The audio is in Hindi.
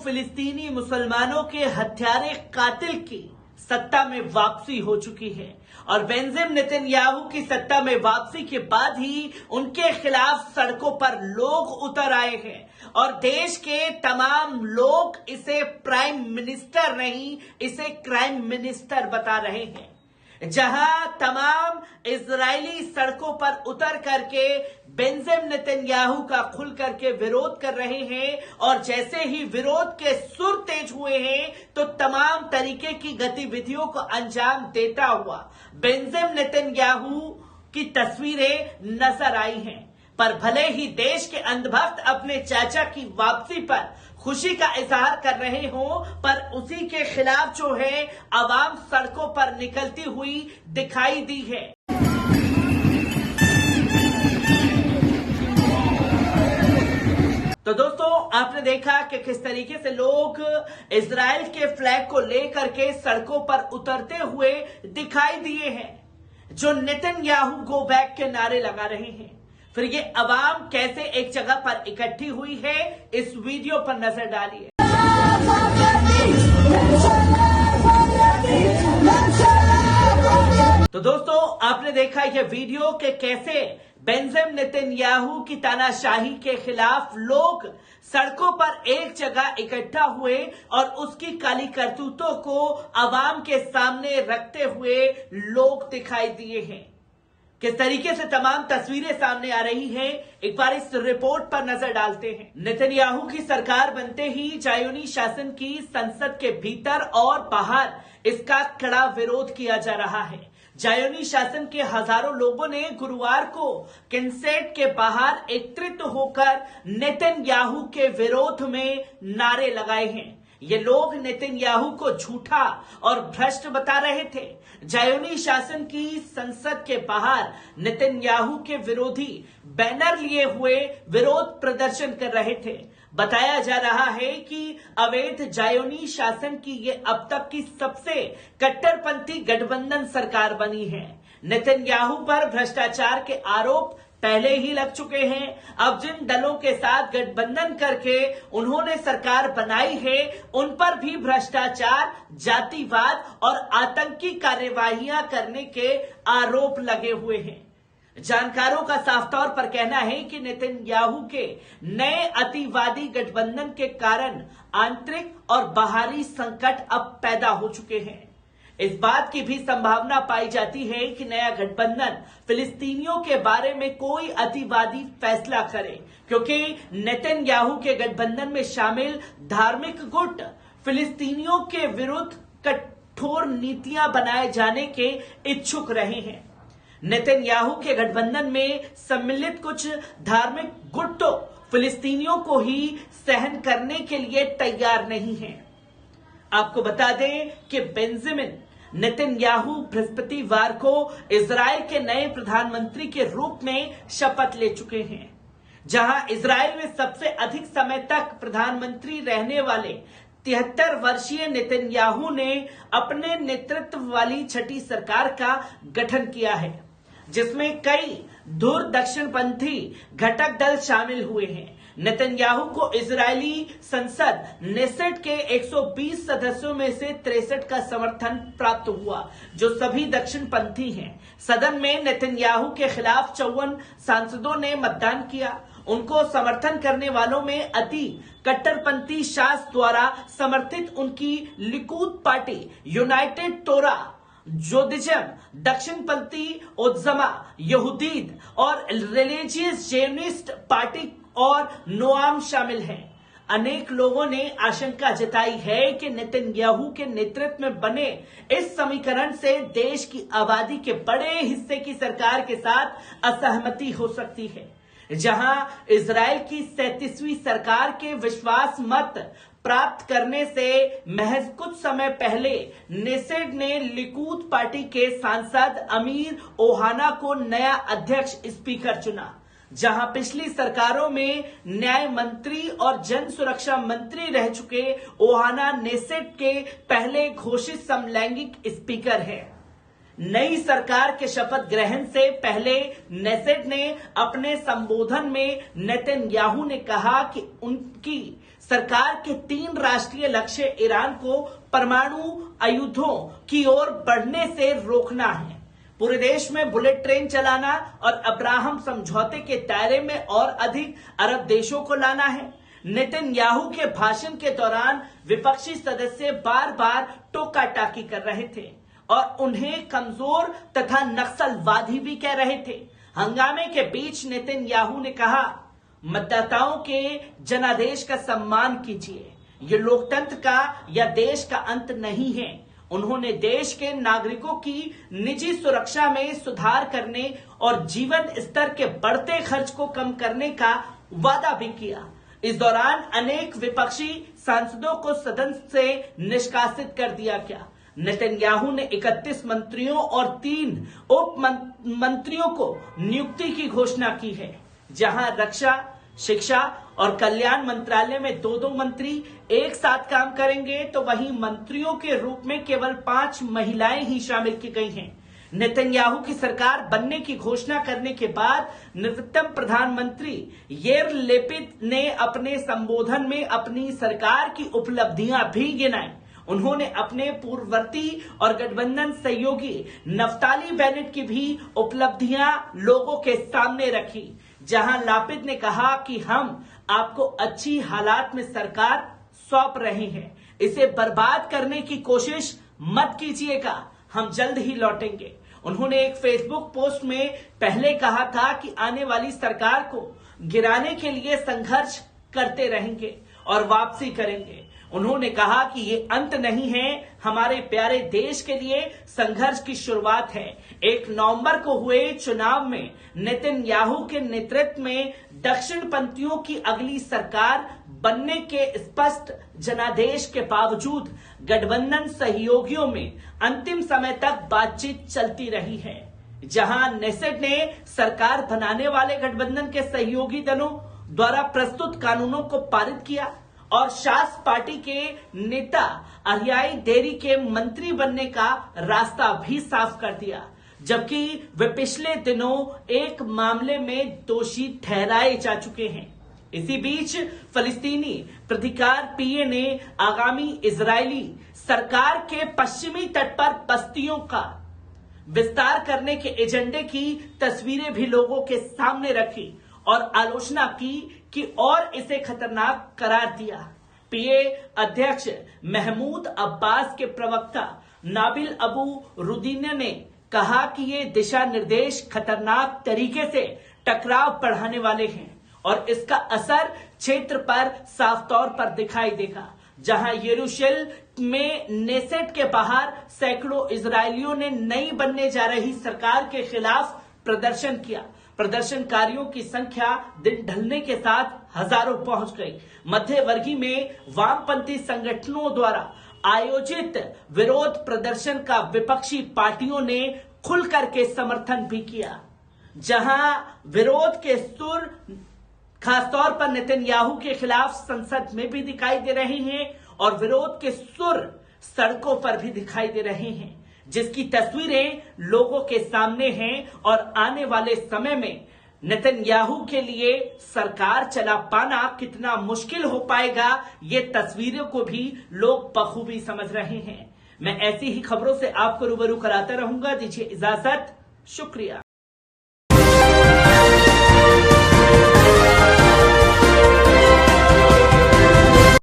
फिलिस्तीनी मुसलमानों के हत्यारे कातिल की सत्ता में वापसी हो चुकी है और बेंजामिन नेतन्याहू की सत्ता में वापसी के बाद ही उनके खिलाफ सड़कों पर लोग उतर आए हैं और देश के तमाम लोग इसे प्राइम मिनिस्टर नहीं, इसे क्राइम मिनिस्टर बता रहे हैं। जहां तमाम इजरायली सड़कों पर उतर करके बेंजामिन नेतन्याहू का खुल करके विरोध कर रहे हैं और जैसे ही विरोध के सुर तेज हुए हैं तो तमाम तरीके की गतिविधियों को अंजाम देता हुआ बेंजामिन नेतन्याहू की तस्वीरें नजर आई हैं। पर भले ही देश के अंधभक्त अपने चाचा की वापसी पर खुशी का इजहार कर रहे हो, पर उसी के खिलाफ जो है आवाम सड़कों पर निकलती हुई दिखाई दी है। तो दोस्तों, आपने देखा कि किस तरीके से लोग इजराइल के फ्लैग को लेकर के सड़कों पर उतरते हुए दिखाई दिए हैं, जो नेतन्याहू गो बैक के नारे लगा रहे हैं। फिर ये अवाम कैसे एक जगह पर इकट्ठी हुई है, इस वीडियो पर नजर डालिए। तो दोस्तों, आपने देखा यह वीडियो कि कैसे बेंजामिन नेतन्याहू की तानाशाही के खिलाफ लोग सड़कों पर एक जगह इकट्ठा हुए और उसकी काली करतूतों को अवाम के सामने रखते हुए लोग दिखाई दिए हैं। किस तरीके से तमाम तस्वीरें सामने आ रही हैं, एक बार इस रिपोर्ट पर नजर डालते हैं। नेतन्याहू की सरकार बनते ही जायोनी शासन की संसद के भीतर और बाहर इसका कड़ा विरोध किया जा रहा है। जायोनी शासन के हजारों लोगों ने गुरुवार को किनेसेट के बाहर एकत्रित होकर नेतन्याहू के विरोध में नारे लगाए हैं। ये लोग नेतन्याहू को झूठा और भ्रष्ट बता रहे थे। जायोनी शासन की संसद के बाहर नेतन्याहू के विरोधी बैनर लिए हुए विरोध प्रदर्शन कर रहे थे। बताया जा रहा है कि अवैध जायोनी शासन की ये अब तक की सबसे कट्टरपंथी गठबंधन सरकार बनी है। नेतन्याहू पर भ्रष्टाचार के आरोप पहले ही लग चुके हैं। अब जिन दलों के साथ गठबंधन करके उन्होंने सरकार बनाई है, उन पर भी भ्रष्टाचार, जातिवाद और आतंकी कार्यवाहियां करने के आरोप लगे हुए हैं। जानकारों का साफ तौर पर कहना है कि नेतन्याहू के नए अतिवादी गठबंधन के कारण आंतरिक और बाहरी संकट अब पैदा हो चुके हैं। इस बात की भी संभावना पाई जाती है कि नया गठबंधन फिलिस्तीनियों के बारे में कोई अतिवादी फैसला करे, क्योंकि नेतन्याहू के गठबंधन में शामिल धार्मिक गुट फिलिस्तीनियों के विरुद्ध कठोर नीतियां बनाए जाने के इच्छुक रहे हैं। नेतन्याहू के गठबंधन में सम्मिलित कुछ धार्मिक गुट तो फिलिस्तीनियों को ही सहन करने के लिए तैयार नहीं है। आपको बता दें कि बेंजामिन नेतन्याहू बृहस्पतिवार को इजराइल के नए प्रधानमंत्री के रूप में शपथ ले चुके हैं। जहां इजराइल में सबसे अधिक समय तक प्रधानमंत्री रहने वाले 73 वर्षीय नेतन्याहू ने अपने नेतृत्व वाली छठी सरकार का गठन किया है, जिसमें कई धुर दक्षिणपंथी घटक दल शामिल हुए हैं। नेतन्याहू को इजरायली संसद नेसेट के 120 सदस्यों में से 63 का समर्थन प्राप्त हुआ, जो सभी दक्षिणपंथी हैं। सदन में नेतन्याहू के खिलाफ 54 सांसदों ने मतदान किया। उनको समर्थन करने वालों में अति कट्टरपंथी शास द्वारा समर्थित उनकी लिकुद पार्टी, यूनाइटेड तोरा जोदिज्म, दक्षिणपंथी ओत्जमा यहूदीद और रिलीजियस जेनिस्ट पार्टी और नोआम शामिल हैं। अनेक लोगों ने आशंका जताई है कि नेतन्याहू के नेतृत्व में बने इस समीकरण से देश की आबादी के बड़े हिस्से की सरकार के साथ असहमति हो सकती है। जहां इजराइल की 37वीं सरकार के विश्वास मत प्राप्त करने से महज कुछ समय पहले नेसेट ने लिकुद पार्टी के सांसद अमीर ओहाना को नया अध्यक्ष स्पीकर चुना। जहां पिछली सरकारों में न्याय मंत्री और जन सुरक्षा मंत्री रह चुके ओहाना नेसेट के पहले घोषित समलैंगिक स्पीकर हैं। नई सरकार के शपथ ग्रहण से पहले नेसेट ने अपने संबोधन में नेतन्याहू ने कहा कि उनकी सरकार के 3 राष्ट्रीय लक्ष्य ईरान को परमाणु आयुधों की ओर बढ़ने से रोकना है, पूरे देश में बुलेट ट्रेन चलाना और अब्राहम समझौते के दायरे में और अधिक अरब देशों को लाना है। नेतन्याहू के भाषण के दौरान विपक्षी सदस्य बार बार टोका टाकी कर रहे थे और उन्हें कमजोर तथा नक्सलवादी भी कह रहे थे। हंगामे के बीच नेतन्याहू ने कहा, मतदाताओं के जनादेश का सम्मान कीजिए, ये लोकतंत्र का या देश का अंत नहीं है। उन्होंने देश के नागरिकों की निजी सुरक्षा में सुधार करने और जीवन स्तर के बढ़ते खर्च को कम करने का वादा भी किया। इस दौरान अनेक विपक्षी सांसदों को सदन से निष्कासित कर दिया गया। नेतन्याहू ने 31 मंत्रियों और 3 उप मंत्रियों को नियुक्ति की घोषणा की है, जहां रक्षा, शिक्षा और कल्याण मंत्रालय में 2-2 मंत्री एक साथ काम करेंगे, तो वहीं मंत्रियों के रूप में केवल 5 महिलाएं ही शामिल की गई हैं। नेतन्याहू की सरकार बनने की घोषणा करने के बाद निवृत्तम प्रधानमंत्री येर लेपिड ने अपने संबोधन में अपनी सरकार की उपलब्धियां भी गिनाई। उन्होंने अपने पूर्ववर्ती और गठबंधन सहयोगी नफ्ताली बेनेट की भी उपलब्धियां लोगों के सामने रखी, जहां लापिड ने कहा कि हम आपको अच्छी हालात में सरकार सौंप रहे हैं, इसे बर्बाद करने की कोशिश मत कीजिएगा, हम जल्द ही लौटेंगे। उन्होंने एक फेसबुक पोस्ट में पहले कहा था कि आने वाली सरकार को गिराने के लिए संघर्ष करते रहेंगे और वापसी करेंगे। उन्होंने कहा कि ये अंत नहीं है, हमारे प्यारे देश के लिए संघर्ष की शुरुआत है। 1 नवंबर को हुए चुनाव में नेतन्याहू के नेतृत्व में दक्षिणपंथियों की अगली सरकार बनने के स्पष्ट जनादेश के बावजूद गठबंधन सहयोगियों में अंतिम समय तक बातचीत चलती रही है, जहां नेसेट ने सरकार बनाने वाले गठबंधन के सहयोगी दलों द्वारा प्रस्तुत कानूनों को पारित किया और शास पार्टी के नेता अरियाई डेरी के मंत्री बनने का रास्ता भी साफ कर दिया, जबकि वे पिछले दिनों एक मामले में दोषी ठहराए जा चुके हैं। इसी बीच फिलिस्तीनी प्राधिकार पीए ने आगामी इजरायली सरकार के पश्चिमी तट पर बस्तियों का विस्तार करने के एजेंडे की तस्वीरें भी लोगों के सामने रखी और आलोचना की कि और इसे खतरनाक करार दिया। पीए अध्यक्ष महमूद अब्बास के प्रवक्ता नाबिल अबू रुदीन ने कहा कि ये दिशा निर्देश खतरनाक तरीके से टकराव बढ़ाने वाले हैं और इसका असर क्षेत्र पर साफ तौर पर दिखाई देगा, जहां यरूशलेम में नेसेट के बाहर सैकड़ों इजरायलियों ने नई बनने जा रही सरकार के खिलाफ प्रदर्शन किया। प्रदर्शनकारियों की संख्या दिन ढलने के साथ हजारों पहुंच गई। मध्य वर्गीय में वामपंथी संगठनों द्वारा आयोजित विरोध प्रदर्शन का विपक्षी पार्टियों ने खुलकर के समर्थन भी किया, जहां विरोध के सुर खासतौर पर नेतन्याहू के खिलाफ संसद में भी दिखाई दे रहे हैं और विरोध के सुर सड़कों पर भी दिखाई दे रहे हैं, जिसकी तस्वीरें लोगों के सामने हैं और आने वाले समय में नेतन्याहू के लिए सरकार चला पाना कितना मुश्किल हो पाएगा, ये तस्वीरों को भी लोग बखूबी समझ रहे हैं। मैं ऐसी ही खबरों से आपको रूबरू कराता रहूंगा। दीजिए इजाजत, शुक्रिया।